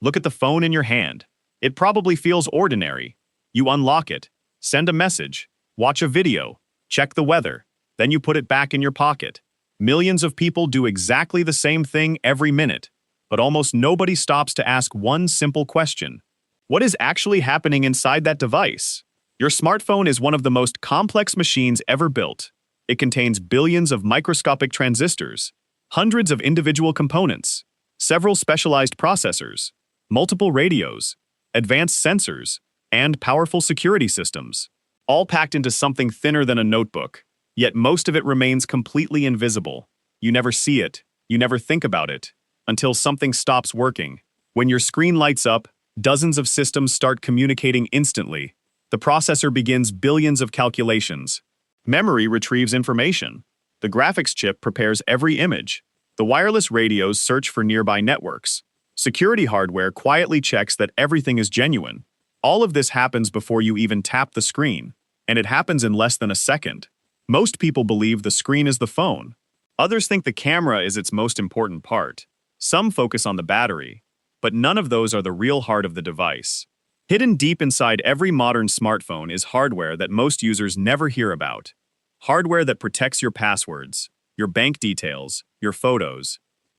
Look at the phone in your hand. It probably feels ordinary. You unlock it, send a message, watch a video, check the weather, then you put it back in your pocket. Millions of people do exactly the same thing every minute, but almost nobody stops to ask one simple question. What is actually happening inside that device? Your smartphone is one of the most complex machines ever built. It contains billions of microscopic transistors, hundreds of individual components, several specialized processors, multiple radios, advanced sensors, and powerful security systems, all packed into something thinner than a notebook. Yet most of it remains completely invisible. You never see it, you never think about it, until something stops working. When your screen lights up, dozens of systems start communicating instantly. The processor begins billions of calculations. Memory retrieves information. The graphics chip prepares every image. The wireless radios search for nearby networks. Security hardware quietly checks that everything is genuine. All of this happens before you even tap the screen, and it happens in less than a second. Most people believe the screen is the phone. Others think the camera is its most important part. Some focus on the battery, but none of those are the real heart of the device. Hidden deep inside every modern smartphone is hardware that most users never hear about. Hardware that protects your passwords, your bank details, your photos,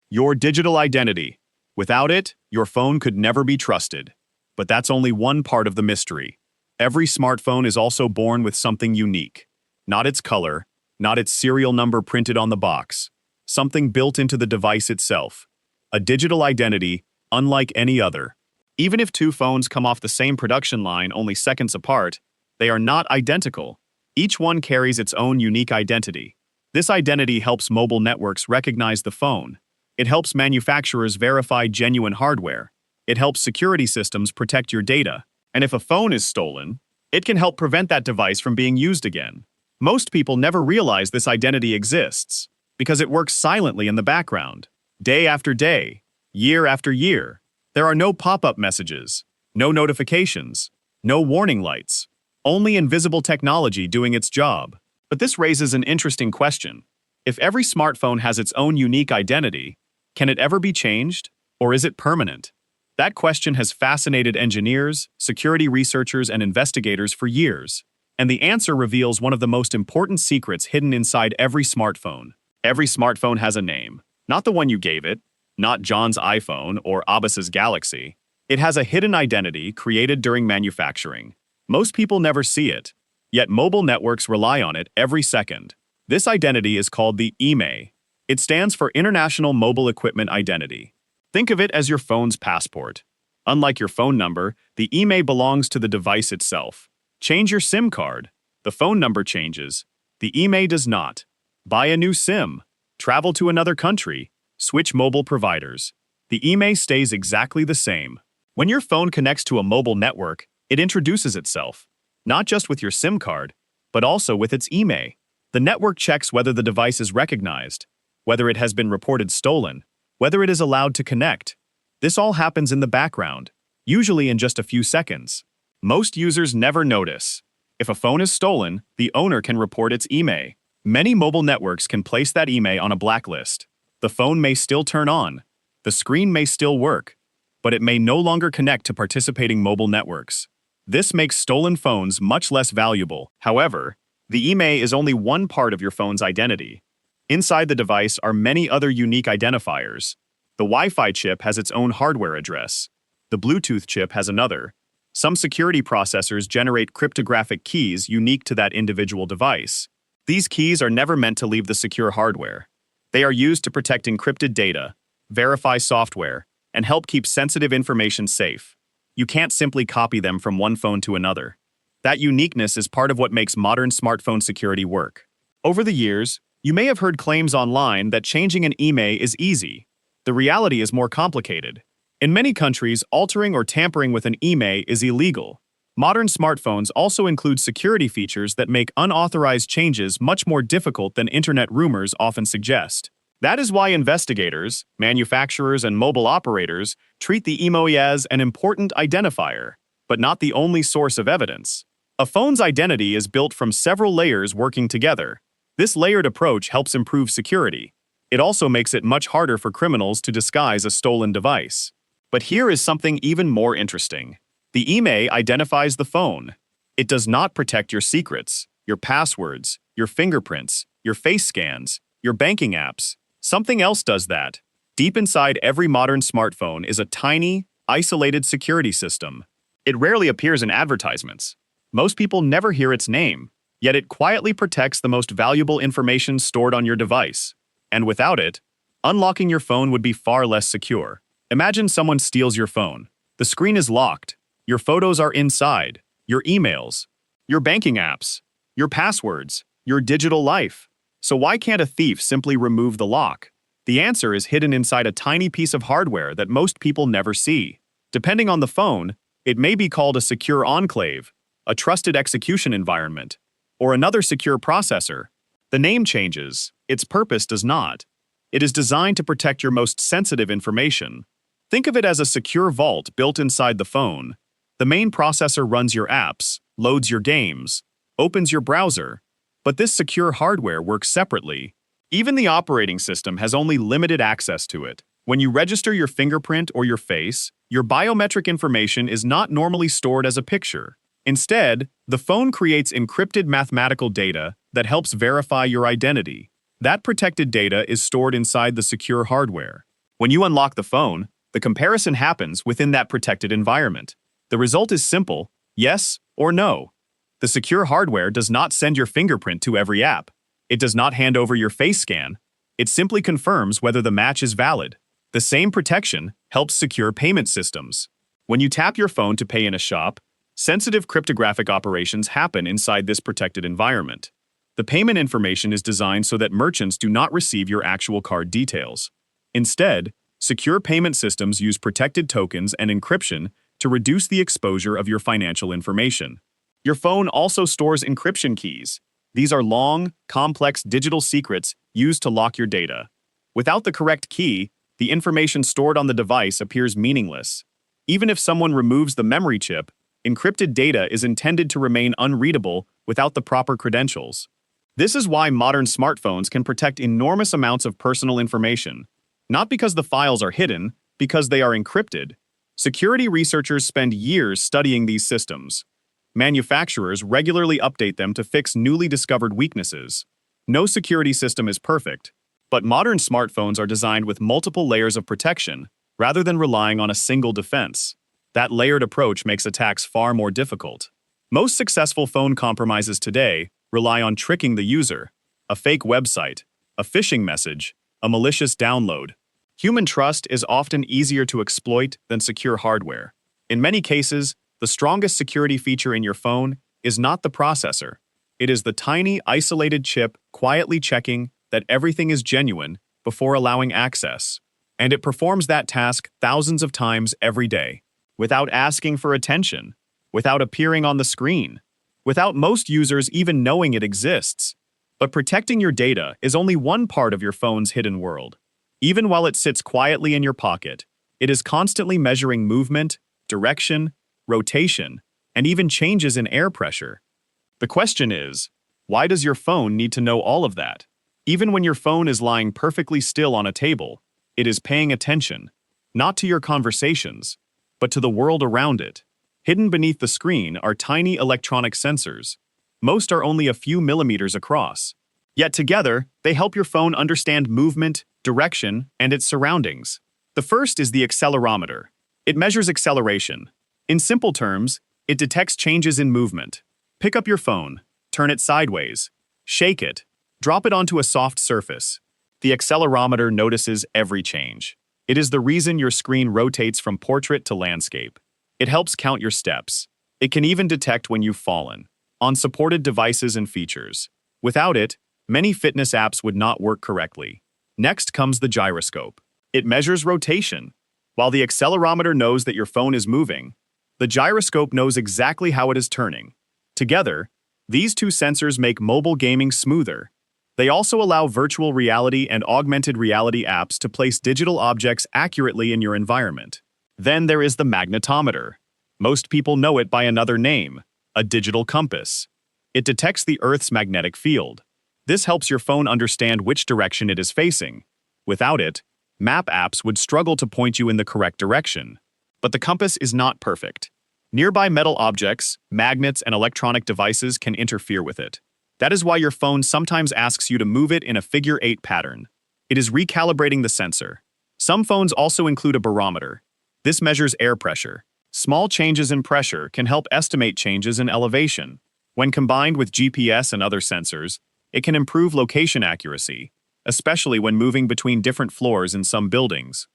your digital identity. Without it, your phone could never be trusted. But that's only one part of the mystery. Every smartphone is also born with something unique. Not its color, not its serial number printed on the box. Something built into the device itself. A digital identity, unlike any other. Even if two phones come off the same production line only seconds apart, they are not identical. Each one carries its own unique identity. This identity helps mobile networks recognize the phone. It helps manufacturers verify genuine hardware. It helps security systems protect your data. And if a phone is stolen, it can help prevent that device from being used again. Most people never realize this identity exists because it works silently in the background, day after day, year after year. There are no pop-up messages, no notifications, no warning lights, only invisible technology doing its job. But this raises an interesting question. If every smartphone has its own unique identity, can it ever be changed, or is it permanent? That question has fascinated engineers, security researchers, and investigators for years. And the answer reveals one of the most important secrets hidden inside every smartphone. Every smartphone has a name. Not the one you gave it, not John's iPhone or Abbas's Galaxy. It has a hidden identity created during manufacturing. Most people never see it, yet mobile networks rely on it every second. This identity is called the IMEI. It stands for International Mobile Equipment Identity. Think of it as your phone's passport. Unlike your phone number, the IMEI belongs to the device itself. Change your SIM card. The phone number changes. The IMEI does not. Buy a new SIM. Travel to another country. Switch mobile providers. The IMEI stays exactly the same. When your phone connects to a mobile network, it introduces itself, not just with your SIM card, but also with its IMEI. The network checks whether the device is recognized, whether it has been reported stolen, whether it is allowed to connect. This all happens in the background, usually in just a few seconds. Most users never notice. If a phone is stolen, the owner can report its IMEI. Many mobile networks can place that IMEI on a blacklist. The phone may still turn on. The screen may still work, but it may no longer connect to participating mobile networks. This makes stolen phones much less valuable. However, the IMEI is only one part of your phone's identity. Inside the device are many other unique identifiers. The Wi-Fi chip has its own hardware address. The Bluetooth chip has another. Some security processors generate cryptographic keys unique to that individual device. These keys are never meant to leave the secure hardware. They are used to protect encrypted data, verify software, and help keep sensitive information safe. You can't simply copy them from one phone to another. That uniqueness is part of what makes modern smartphone security work. Over the years, you may have heard claims online that changing an IMEI is easy. The reality is more complicated. In many countries, altering or tampering with an IMEI is illegal. Modern smartphones also include security features that make unauthorized changes much more difficult than internet rumors often suggest. That is why investigators, manufacturers, and mobile operators treat the IMEI as an important identifier, but not the only source of evidence. A phone's identity is built from several layers working together. This layered approach helps improve security. It also makes it much harder for criminals to disguise a stolen device. But here is something even more interesting. The IMEI identifies the phone. It does not protect your secrets, your passwords, your fingerprints, your face scans, your banking apps. Something else does that. Deep inside every modern smartphone is a tiny, isolated security system. It rarely appears in advertisements. Most people never hear its name, yet it quietly protects the most valuable information stored on your device. And without it, unlocking your phone would be far less secure. Imagine someone steals your phone. The screen is locked. Your photos are inside. Your emails, your banking apps, your passwords, your digital life. So why can't a thief simply remove the lock? The answer is hidden inside a tiny piece of hardware that most people never see. Depending on the phone, it may be called a secure enclave, a trusted execution environment, or another secure processor. The name changes, its purpose does not. It is designed to protect your most sensitive information. Think of it as a secure vault built inside the phone. The main processor runs your apps, loads your games, opens your browser, but this secure hardware works separately. Even the operating system has only limited access to it. When you register your fingerprint or your face, your biometric information is not normally stored as a picture. Instead, the phone creates encrypted mathematical data that helps verify your identity. That protected data is stored inside the secure hardware. When you unlock the phone, the comparison happens within that protected environment. The result is simple, yes or no. The secure hardware does not send your fingerprint to every app. It does not hand over your face scan. It simply confirms whether the match is valid. The same protection helps secure payment systems. When you tap your phone to pay in a shop, sensitive cryptographic operations happen inside this protected environment. The payment information is designed so that merchants do not receive your actual card details. Instead, secure payment systems use protected tokens and encryption to reduce the exposure of your financial information. Your phone also stores encryption keys. These are long, complex digital secrets used to lock your data. Without the correct key, the information stored on the device appears meaningless. Even if someone removes the memory chip, encrypted data is intended to remain unreadable without the proper credentials. This is why modern smartphones can protect enormous amounts of personal information. Not because the files are hidden, because they are encrypted. Security researchers spend years studying these systems. Manufacturers regularly update them to fix newly discovered weaknesses. No security system is perfect, but modern smartphones are designed with multiple layers of protection rather than relying on a single defense. That layered approach makes attacks far more difficult. Most successful phone compromises today rely on tricking the user, a fake website, a phishing message, a malicious download. Human trust is often easier to exploit than secure hardware. In many cases, the strongest security feature in your phone is not the processor. It is the tiny, isolated chip quietly checking that everything is genuine before allowing access. And it performs that task thousands of times every day, without asking for attention, without appearing on the screen, without most users even knowing it exists. But protecting your data is only one part of your phone's hidden world. Even while it sits quietly in your pocket, it is constantly measuring movement, direction, rotation, and even changes in air pressure. The question is, why does your phone need to know all of that? Even when your phone is lying perfectly still on a table, it is paying attention, not to your conversations, but to the world around it. Hidden beneath the screen are tiny electronic sensors. Most are only a few millimeters across. Yet together, they help your phone understand movement, direction, and its surroundings. The first is the accelerometer. It measures acceleration. In simple terms, it detects changes in movement. Pick up your phone, turn it sideways, shake it, drop it onto a soft surface. The accelerometer notices every change. It is the reason your screen rotates from portrait to landscape. It helps count your steps. It can even detect when you've fallen, on supported devices and features. Without it, many fitness apps would not work correctly. Next comes the gyroscope. It measures rotation. While the accelerometer knows that your phone is moving, the gyroscope knows exactly how it is turning. Together, these two sensors make mobile gaming smoother. They also allow virtual reality and augmented reality apps to place digital objects accurately in your environment. Then there is the magnetometer. Most people know it by another name, a digital compass. It detects the Earth's magnetic field. This helps your phone understand which direction it is facing. Without it, Map apps would struggle to point you in the correct direction. But the compass is not perfect. Nearby metal objects, magnets, and electronic devices can interfere with it. That is why your phone sometimes asks you to move it in a figure-8 pattern. It is recalibrating the sensor. Some phones also include a barometer. This measures air pressure. Small changes in pressure can help estimate changes in elevation. When combined with GPS and other sensors, it can improve location accuracy, especially when moving between different floors in some buildings.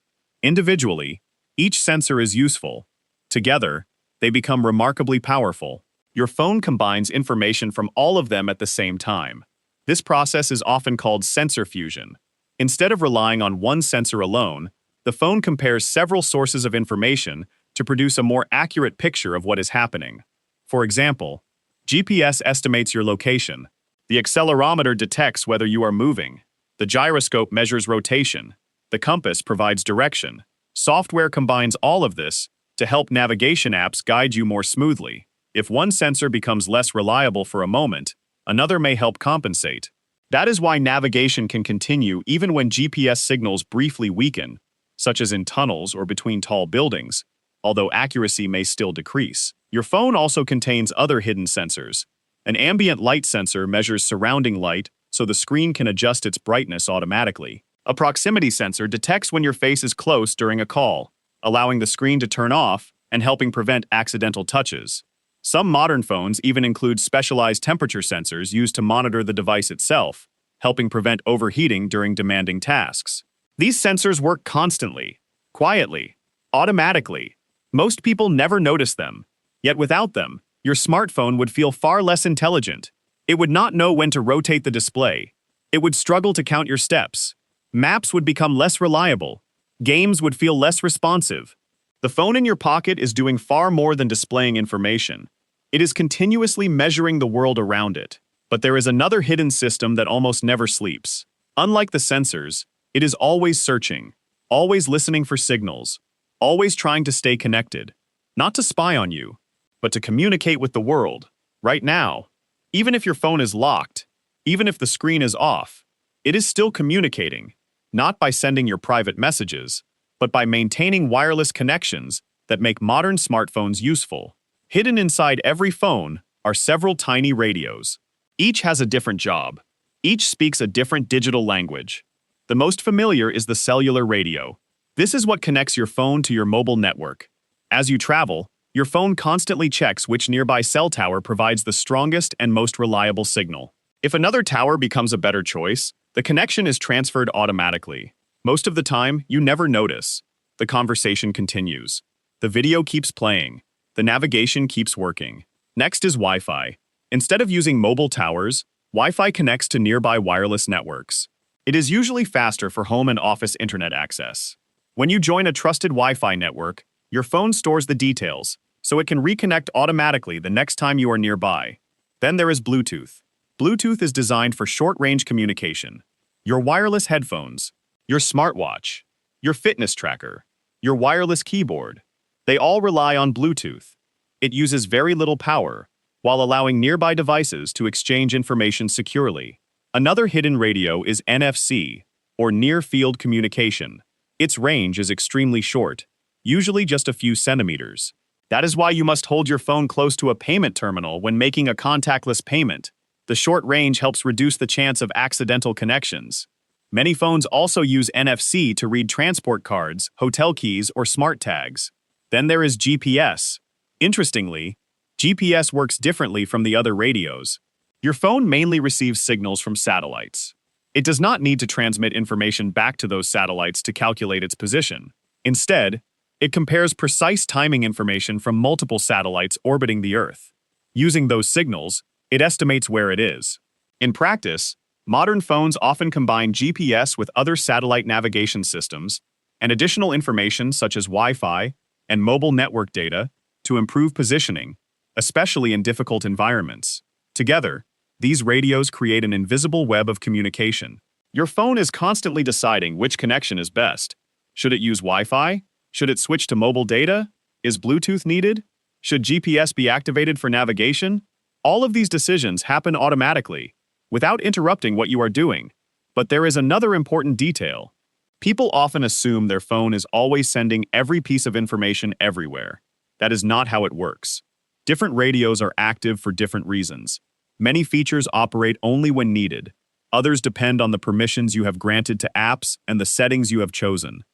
Individually, each sensor is useful. Together, they become remarkably powerful. Your phone combines information from all of them at the same time. This process is often called sensor fusion. Instead of relying on one sensor alone, the phone compares several sources of information to produce a more accurate picture of what is happening. For example, GPS estimates your location. The accelerometer detects whether you are moving. The gyroscope measures rotation. The compass provides direction. Software combines all of this to help navigation apps guide you more smoothly. If one sensor becomes less reliable for a moment, another may help compensate. That is why navigation can continue even when GPS signals briefly weaken, such as in tunnels or between tall buildings, although accuracy may still decrease. Your phone also contains other hidden sensors. An ambient light sensor measures surrounding light so the screen can adjust its brightness automatically. A proximity sensor detects when your face is close during a call, allowing the screen to turn off and helping prevent accidental touches. Some modern phones even include specialized temperature sensors used to monitor the device itself, helping prevent overheating during demanding tasks. These sensors work constantly, quietly, automatically. Most people never notice them, yet without them, your smartphone would feel far less intelligent. It would not know when to rotate the display. It would struggle to count your steps. Maps would become less reliable. Games would feel less responsive. The phone in your pocket is doing far more than displaying information. It is continuously measuring the world around it. But there is another hidden system that almost never sleeps. Unlike the sensors, it is always searching, always listening for signals, always trying to stay connected. Not to spy on you, but to communicate with the world, right now. Even if your phone is locked, even if the screen is off, it is still communicating, not by sending your private messages, but by maintaining wireless connections that make modern smartphones useful. Hidden inside every phone are several tiny radios. Each has a different job. Each speaks a different digital language. The most familiar is the cellular radio. This is what connects your phone to your mobile network. As you travel, your phone constantly checks which nearby cell tower provides the strongest and most reliable signal. If another tower becomes a better choice, the connection is transferred automatically. Most of the time, you never notice. The conversation continues. The video keeps playing. The navigation keeps working. Next is Wi-Fi. Instead of using mobile towers, Wi-Fi connects to nearby wireless networks. It is usually faster for home and office internet access. When you join a trusted Wi-Fi network, your phone stores the details, so it can reconnect automatically the next time you are nearby. Then there is Bluetooth. Bluetooth is designed for short-range communication. Your wireless headphones, your smartwatch, your fitness tracker, your wireless keyboard, they all rely on Bluetooth. It uses very little power, while allowing nearby devices to exchange information securely. Another hidden radio is NFC, or near-field communication. Its range is extremely short, usually just a few centimeters. That is why you must hold your phone close to a payment terminal when making a contactless payment. The short range helps reduce the chance of accidental connections. Many phones also use NFC to read transport cards, hotel keys, or smart tags. Then there is GPS. Interestingly, GPS works differently from the other radios. Your phone mainly receives signals from satellites. It does not need to transmit information back to those satellites to calculate its position. Instead, it compares precise timing information from multiple satellites orbiting the Earth. Using those signals, it estimates where it is. In practice, modern phones often combine GPS with other satellite navigation systems and additional information such as Wi-Fi and mobile network data to improve positioning, especially in difficult environments. Together, these radios create an invisible web of communication. Your phone is constantly deciding which connection is best. Should it use Wi-Fi? Should it switch to mobile data? Is Bluetooth needed? Should GPS be activated for navigation? All of these decisions happen automatically, without interrupting what you are doing. But there is another important detail. People often assume their phone is always sending every piece of information everywhere. That is not how it works. Different radios are active for different reasons. Many features operate only when needed. Others depend on the permissions you have granted to apps and the settings you have chosen.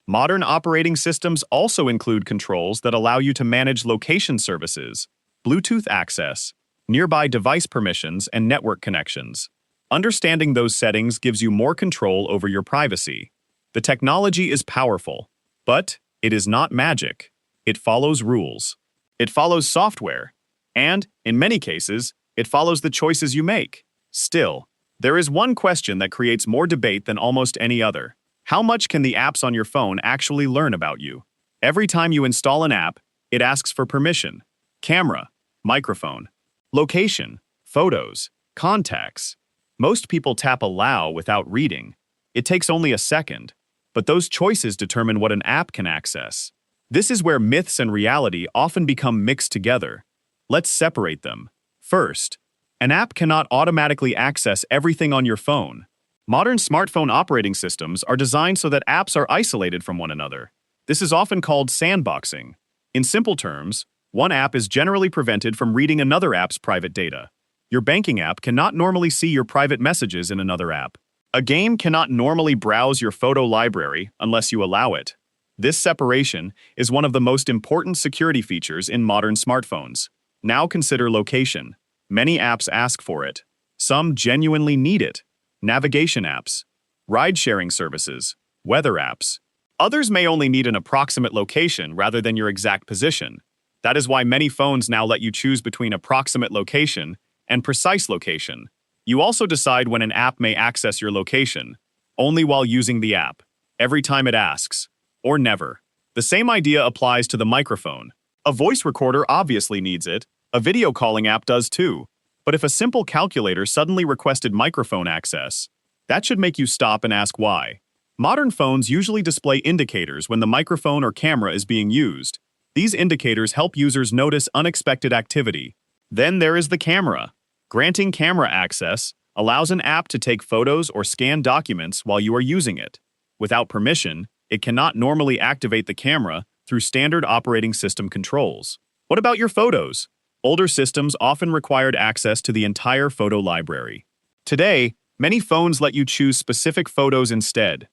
Modern operating systems also include controls that allow you to manage location services, Bluetooth access, nearby device permissions, and network connections. Understanding those settings gives you more control over your privacy. The technology is powerful, but it is not magic. It follows rules. It follows software. And, in many cases, it follows the choices you make. Still, there is one question that creates more debate than almost any other. How much can the apps on your phone actually learn about you? Every time you install an app, it asks for permission. Camera, microphone, location, photos, contacts. Most people tap allow without reading. It takes only a second. But those choices determine what an app can access. This is where myths and reality often become mixed together. Let's separate them. First, an app cannot automatically access everything on your phone. Modern smartphone operating systems are designed so that apps are isolated from one another. This is often called sandboxing. In simple terms, one app is generally prevented from reading another app's private data. Your banking app cannot normally see your private messages in another app. A game cannot normally browse your photo library unless you allow it. This separation is one of the most important security features in modern smartphones. Now consider location. Many apps ask for it. Some genuinely need it. Navigation apps, ride-sharing services, weather apps. Others may only need an approximate location rather than your exact position. That is why many phones now let you choose between approximate location and precise location. You also decide when an app may access your location, only while using the app, every time it asks, or never. The same idea applies to the microphone. A voice recorder obviously needs it. A video calling app does too. But if a simple calculator suddenly requested microphone access, that should make you stop and ask why. Modern phones usually display indicators when the microphone or camera is being used. These indicators help users notice unexpected activity. Then there is the camera. Granting camera access allows an app to take photos or scan documents while you are using it. Without permission, it cannot normally activate the camera through standard operating system controls. What about your photos? Older systems often required access to the entire photo library. Today, many phones let you choose specific photos instead.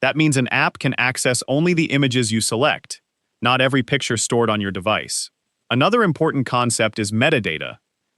That means an app can access only the images you select, not every picture stored on your device. Another important concept is metadata.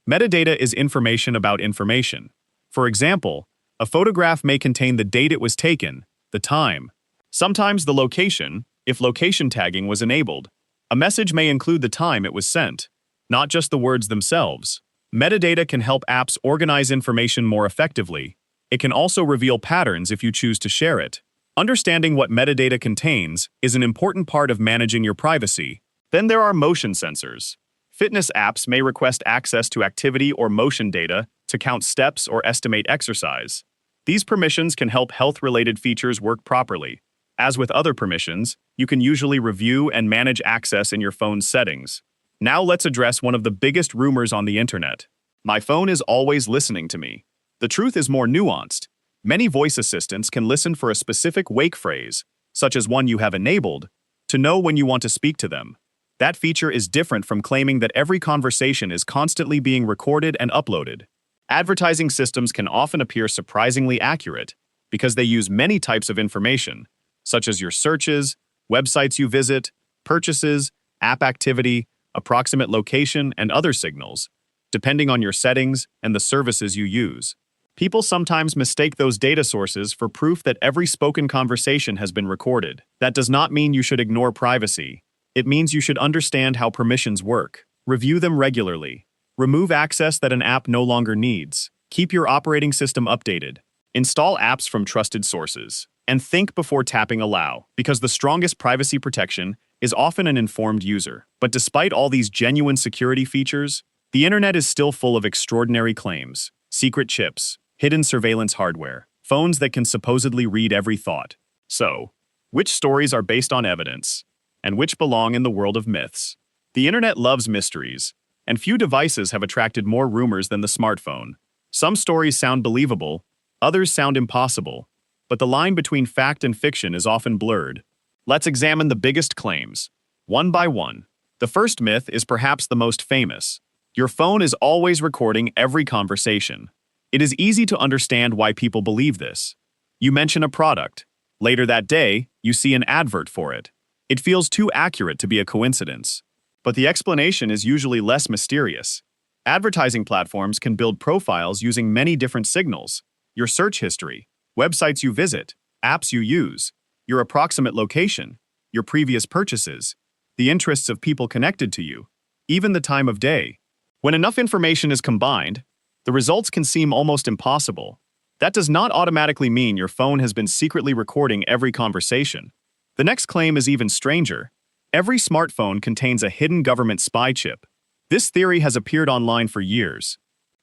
Metadata is information about information. For example, a photograph may contain the date it was taken, the time, sometimes the location, if location tagging was enabled. A message may include the time it was sent, not just the words themselves. Metadata can help apps organize information more effectively. It can also reveal patterns if you choose to share it. Understanding what metadata contains is an important part of managing your privacy. Then there are motion sensors. Fitness apps may request access to activity or motion data to count steps or estimate exercise. These permissions can help health-related features work properly. As with other permissions, you can usually review and manage access in your phone's settings. Now let's address one of the biggest rumors on the internet. My phone is always listening to me. The truth is more nuanced. Many voice assistants can listen for a specific wake phrase, such as one you have enabled, to know when you want to speak to them. That feature is different from claiming that every conversation is constantly being recorded and uploaded. Advertising systems can often appear surprisingly accurate because they use many types of information, such as your searches, websites you visit, purchases, app activity, approximate location, and other signals, depending on your settings and the services you use. People sometimes mistake those data sources for proof that every spoken conversation has been recorded. That does not mean you should ignore privacy. It means you should understand how permissions work. Review them regularly. Remove access that an app no longer needs. Keep your operating system updated. Install apps from trusted sources. And think before tapping allow, because the strongest privacy protection is often an informed user. But despite all these genuine security features, the internet is still full of extraordinary claims, secret chips, hidden surveillance hardware, phones that can supposedly read every thought. So, which stories are based on evidence, and which belong in the world of myths? The internet loves mysteries, and few devices have attracted more rumors than the smartphone. Some stories sound believable, others sound impossible. but the line between fact and fiction is often blurred. Let's examine the biggest claims, one by one. The first myth is perhaps the most famous. Your phone is always recording every conversation. It is easy to understand why people believe this. You mention a product. Later that day, you see an advert for it. It feels too accurate to be a coincidence. But the explanation is usually less mysterious. Advertising platforms can build profiles using many different signals: your search history, websites you visit, apps you use, your approximate location, your previous purchases, the interests of people connected to you, even the time of day. When enough information is combined, the results can seem almost impossible. That does not automatically mean your phone has been secretly recording every conversation. The next claim is even stranger. Every smartphone contains a hidden government spy chip. This theory has appeared online for years.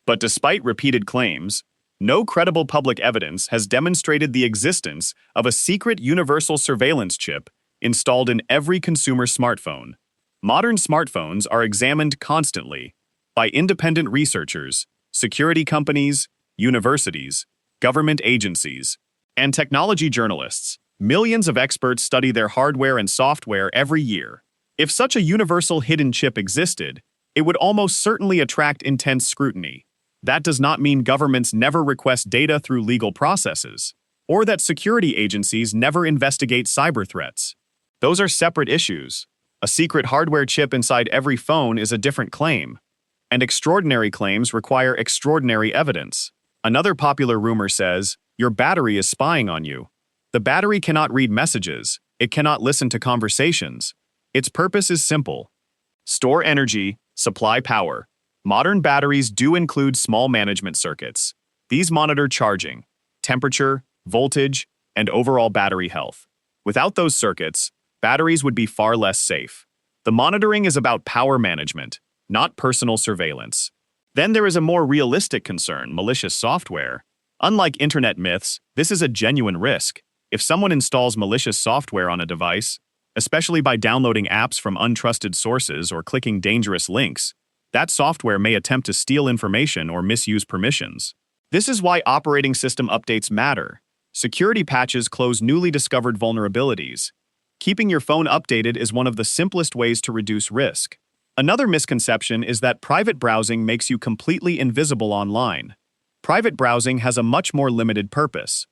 But despite repeated claims, no credible public evidence has demonstrated the existence of a secret universal surveillance chip installed in every consumer smartphone. Modern smartphones are examined constantly by independent researchers, security companies, universities, government agencies, and technology journalists. Millions of experts study their hardware and software every year. If such a universal hidden chip existed, it would almost certainly attract intense scrutiny. That does not mean governments never request data through legal processes, or that security agencies never investigate cyber threats. Those are separate issues. A secret hardware chip inside every phone is a different claim, and extraordinary claims require extraordinary evidence. Another popular rumor says, your battery is spying on you. The battery cannot read messages. It cannot listen to conversations. Its purpose is simple: store energy, supply power. Modern batteries do include small management circuits. These monitor charging, temperature, voltage, and overall battery health. Without those circuits, batteries would be far less safe. The monitoring is about power management, not personal surveillance. Then there is a more realistic concern: malicious software. Unlike internet myths, this is a genuine risk. If someone installs malicious software on a device, especially by downloading apps from untrusted sources or clicking dangerous links, that software may attempt to steal information or misuse permissions. This is why operating system updates matter. Security patches close newly discovered vulnerabilities. Keeping your phone updated is one of the simplest ways to reduce risk. Another misconception is that private browsing makes you completely invisible online. Private browsing has a much more limited purpose.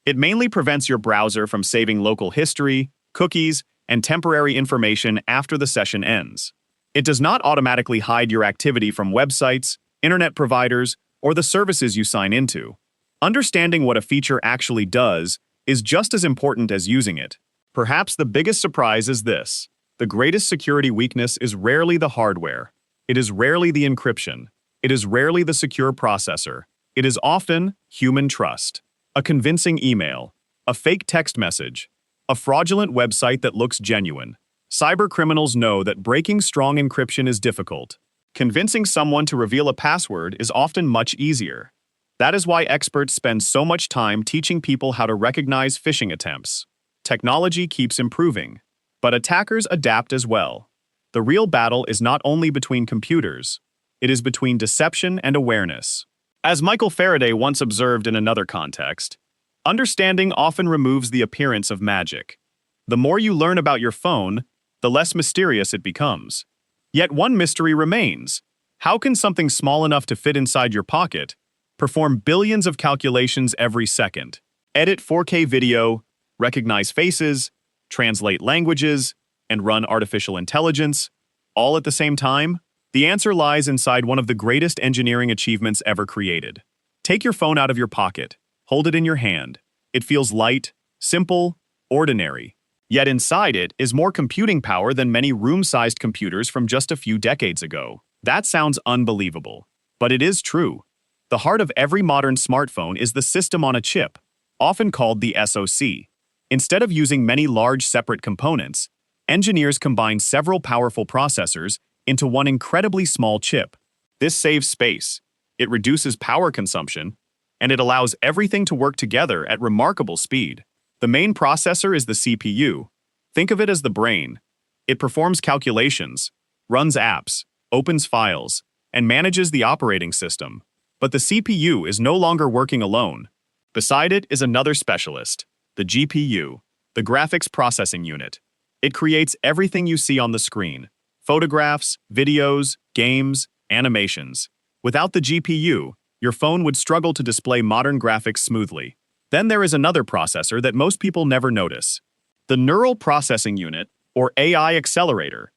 It mainly prevents your browser from saving local history, cookies, and temporary information after the session ends. It does not automatically hide your activity from websites, internet providers, or the services you sign into. Understanding what a feature actually does is just as important as using it. Perhaps the biggest surprise is this: the greatest security weakness is rarely the hardware. It is rarely the encryption. It is rarely the secure processor. It is often human trust. A convincing email, a fake text message, a fraudulent website that looks genuine. Cyber criminals know that breaking strong encryption is difficult. Convincing someone to reveal a password is often much easier. That is why experts spend so much time teaching people how to recognize phishing attempts. Technology keeps improving, but attackers adapt as well. The real battle is not only between computers, it is between deception and awareness. As Michael Faraday once observed in another context, understanding often removes the appearance of magic. The more you learn about your phone, the less mysterious it becomes. Yet one mystery remains: how can something small enough to fit inside your pocket perform billions of calculations every second? Edit 4K video, recognize faces, translate languages, and run artificial intelligence, all at the same time? The answer lies inside one of the greatest engineering achievements ever created. Take your phone out of your pocket, hold it in your hand. It feels light, simple, ordinary. Yet inside it is more computing power than many room-sized computers from just a few decades ago. That sounds unbelievable, but it is true. The heart of every modern smartphone is the system on a chip, often called the SoC. Instead of using many large separate components, engineers combine several powerful processors into one incredibly small chip. This saves space, it reduces power consumption, and it allows everything to work together at remarkable speed. The main processor is the CPU. Think of it as the brain. It performs calculations, runs apps, opens files, and manages the operating system. But the CPU is no longer working alone. Beside it is another specialist, the GPU, the graphics processing unit. It creates everything you see on the screen: photographs, videos, games, animations. Without the GPU, your phone would struggle to display modern graphics smoothly. Then there is another processor that most people never notice: the Neural Processing Unit, or AI accelerator.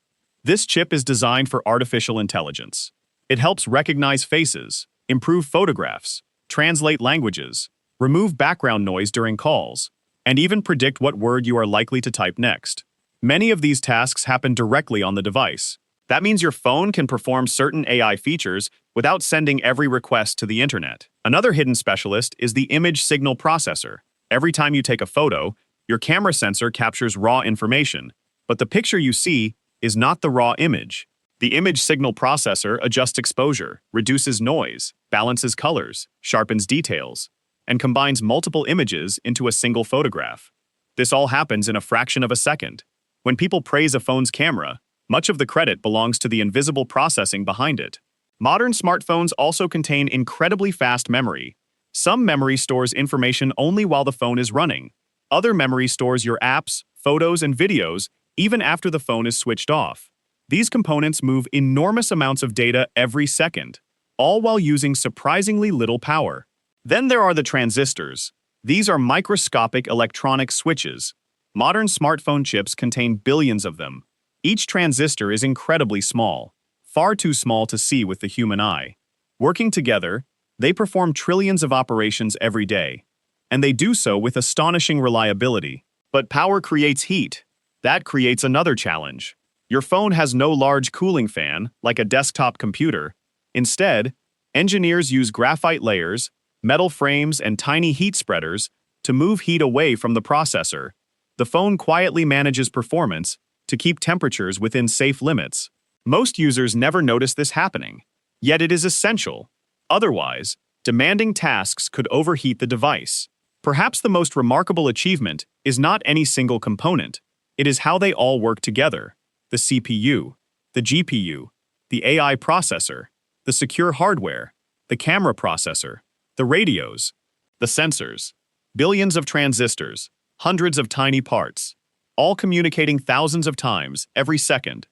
This chip is designed for artificial intelligence. It helps recognize faces, improve photographs, translate languages, remove background noise during calls, and even predict what word you are likely to type next. Many of these tasks happen directly on the device. That means your phone can perform certain AI features without sending every request to the internet. Another hidden specialist is the image signal processor. Every time you take a photo, your camera sensor captures raw information, but the picture you see is not the raw image. The image signal processor adjusts exposure, reduces noise, balances colors, sharpens details, and combines multiple images into a single photograph. This all happens in a fraction of a second. When people praise a phone's camera, much of the credit belongs to the invisible processing behind it. Modern smartphones also contain incredibly fast memory. Some memory stores information only while the phone is running. Other memory stores your apps, photos, and videos even after the phone is switched off. These components move enormous amounts of data every second, all while using surprisingly little power. Then there are the transistors. These are microscopic electronic switches. Modern smartphone chips contain billions of them. Each transistor is incredibly small, far too small to see with the human eye. Working together, they perform trillions of operations every day, and they do so with astonishing reliability. But power creates heat. That creates another challenge. Your phone has no large cooling fan, like a desktop computer. Instead, engineers use graphite layers, metal frames, and tiny heat spreaders to move heat away from the processor. The phone quietly manages performance to keep temperatures within safe limits. Most users never notice this happening, yet it is essential. Otherwise, demanding tasks could overheat the device. Perhaps the most remarkable achievement is not any single component. It is how they all work together: the CPU, the GPU, the AI processor, the secure hardware, the camera processor, the radios, the sensors, billions of transistors, hundreds of tiny parts, all communicating thousands of times every second,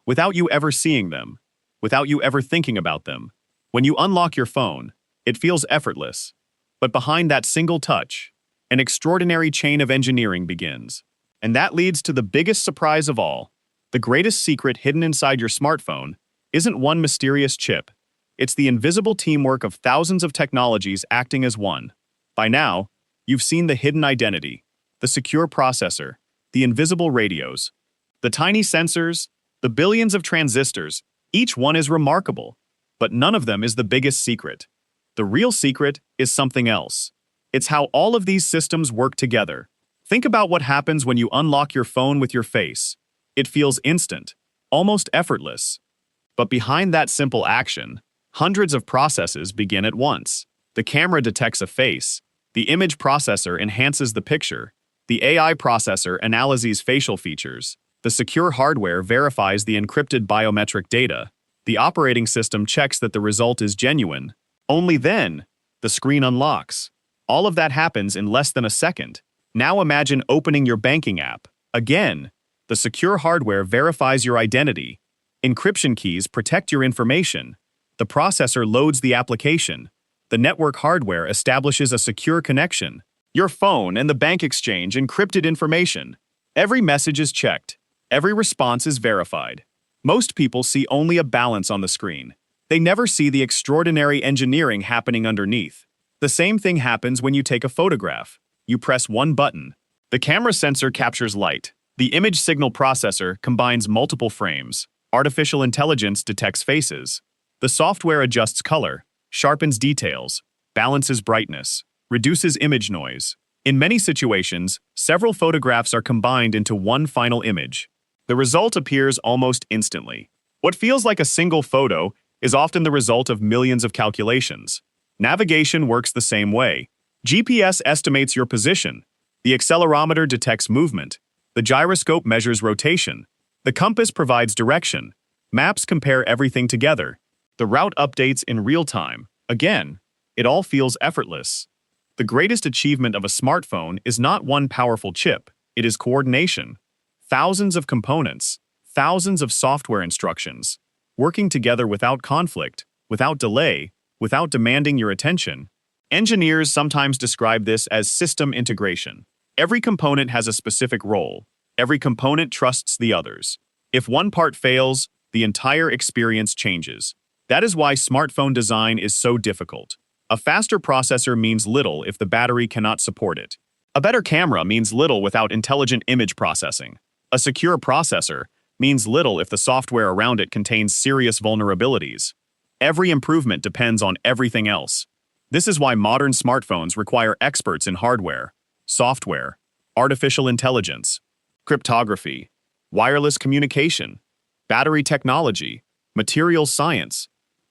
without you ever seeing them, without you ever thinking about them. When you unlock your phone, it feels effortless. But behind that single touch, an extraordinary chain of engineering begins. And that leads to the biggest surprise of all. The greatest secret hidden inside your smartphone isn't one mysterious chip. It's the invisible teamwork of thousands of technologies acting as one. By now, you've seen the hidden identity, the secure processor, the invisible radios, the tiny sensors, the billions of transistors. Each one is remarkable, but none of them is the biggest secret. The real secret is something else. It's how all of these systems work together. Think about what happens when you unlock your phone with your face. It feels instant, almost effortless. But behind that simple action, hundreds of processes begin at once. The camera detects a face. The image processor enhances the picture. The AI processor analyzes facial features. The secure hardware verifies the encrypted biometric data. The operating system checks that the result is genuine. Only then, the screen unlocks. All of that happens in less than a second. Now imagine opening your banking app. Again, the secure hardware verifies your identity. Encryption keys protect your information. The processor loads the application. The network hardware establishes a secure connection. Your phone and the bank exchange encrypted information. Every message is checked. Every response is verified. Most people see only a balance on the screen. They never see the extraordinary engineering happening underneath. The same thing happens when you take a photograph. You press one button. The camera sensor captures light. The image signal processor combines multiple frames. Artificial intelligence detects faces. The software adjusts color, sharpens details, balances brightness, reduces image noise. In many situations, several photographs are combined into one final image. The result appears almost instantly. What feels like a single photo is often the result of millions of calculations. Navigation works the same way. GPS estimates your position. The accelerometer detects movement. The gyroscope measures rotation. The compass provides direction. Maps compare everything together. The route updates in real time. Again, it all feels effortless. The greatest achievement of a smartphone is not one powerful chip, it is coordination. Thousands of components, thousands of software instructions, working together without conflict, without delay, without demanding your attention. Engineers sometimes describe this as system integration. Every component has a specific role. Every component trusts the others. If one part fails, the entire experience changes. That is why smartphone design is so difficult. A faster processor means little if the battery cannot support it. A better camera means little without intelligent image processing. A secure processor means little if the software around it contains serious vulnerabilities. Every improvement depends on everything else. This is why modern smartphones require experts in hardware, software, artificial intelligence, cryptography, wireless communication, battery technology, materials science,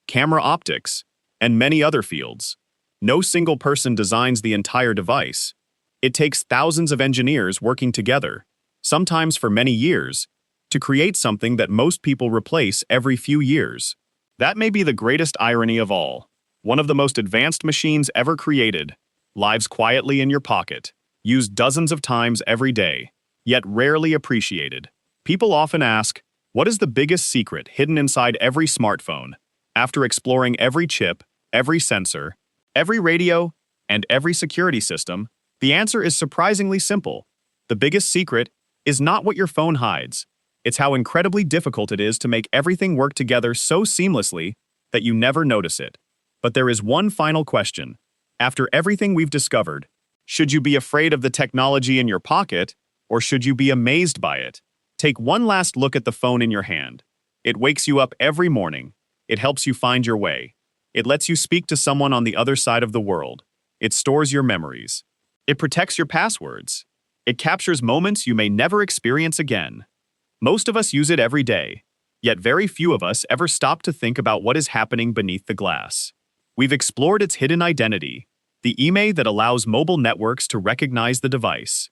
camera optics, and many other fields. No single person designs the entire device. It takes thousands of engineers working together, sometimes for many years, to create something that most people replace every few years. That may be the greatest irony of all. One of the most advanced machines ever created lives quietly in your pocket, used dozens of times every day, yet rarely appreciated. People often ask, what is the biggest secret hidden inside every smartphone? After exploring every chip, every sensor, every radio, and every security system, the answer is surprisingly simple. The biggest secret is not what your phone hides. It's how incredibly difficult it is to make everything work together so seamlessly that you never notice it. But there is one final question. After everything we've discovered, should you be afraid of the technology in your pocket, or should you be amazed by it? Take one last look at the phone in your hand. It wakes you up every morning. It helps you find your way. It lets you speak to someone on the other side of the world. It stores your memories. It protects your passwords. It captures moments you may never experience again. Most of us use it every day, yet very few of us ever stop to think about what is happening beneath the glass. We've explored its hidden identity, the IMEI that allows mobile networks to recognize the device.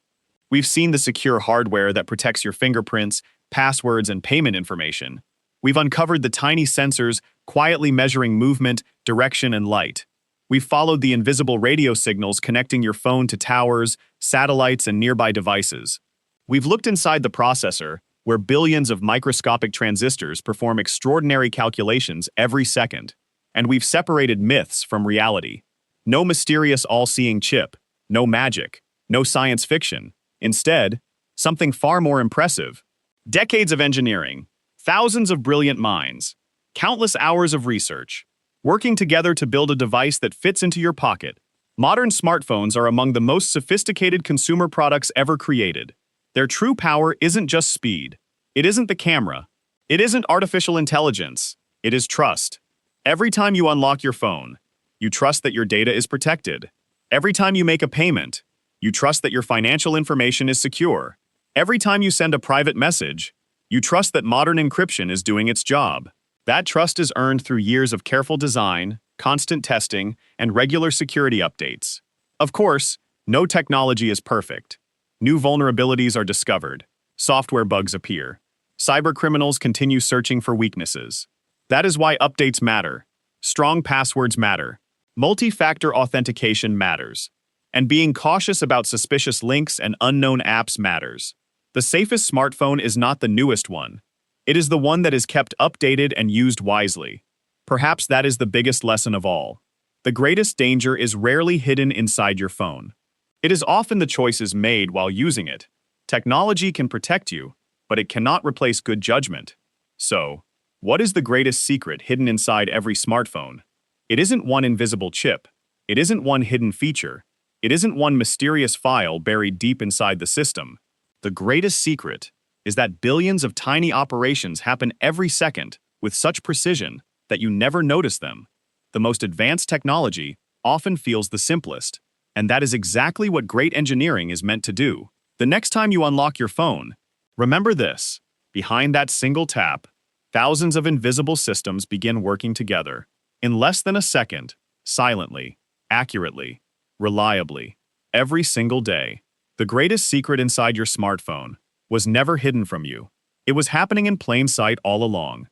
We've seen the secure hardware that protects your fingerprints, passwords, and payment information. We've uncovered the tiny sensors quietly measuring movement, direction, and light. We've followed the invisible radio signals connecting your phone to towers, satellites, and nearby devices. We've looked inside the processor, where billions of microscopic transistors perform extraordinary calculations every second. And we've separated myths from reality. No mysterious all-seeing chip, no magic, no science fiction. Instead, something far more impressive. Decades of engineering, thousands of brilliant minds, countless hours of research, working together to build a device that fits into your pocket. Modern smartphones are among the most sophisticated consumer products ever created. Their true power isn't just speed. It isn't the camera. It isn't artificial intelligence. It is trust. Every time you unlock your phone, you trust that your data is protected. Every time you make a payment, you trust that your financial information is secure. Every time you send a private message, you trust that modern encryption is doing its job. That trust is earned through years of careful design, constant testing, and regular security updates. Of course, no technology is perfect. New vulnerabilities are discovered. Software bugs appear. Cybercriminals continue searching for weaknesses. That is why updates matter. Strong passwords matter. Multi-factor authentication matters. And being cautious about suspicious links and unknown apps matters. The safest smartphone is not the newest one. It is the one that is kept updated and used wisely. Perhaps that is the biggest lesson of all. The greatest danger is rarely hidden inside your phone. It is often the choices made while using it. Technology can protect you, but it cannot replace good judgment. So, what is the greatest secret hidden inside every smartphone? It isn't one invisible chip. It isn't one hidden feature. It isn't one mysterious file buried deep inside the system. The greatest secret is that billions of tiny operations happen every second with such precision that you never notice them. The most advanced technology often feels the simplest, and that is exactly what great engineering is meant to do. The next time you unlock your phone, remember this: behind that single tap, thousands of invisible systems begin working together. In less than a second, silently, accurately, reliably, every single day. The greatest secret inside your smartphone was never hidden from you. It was happening in plain sight all along.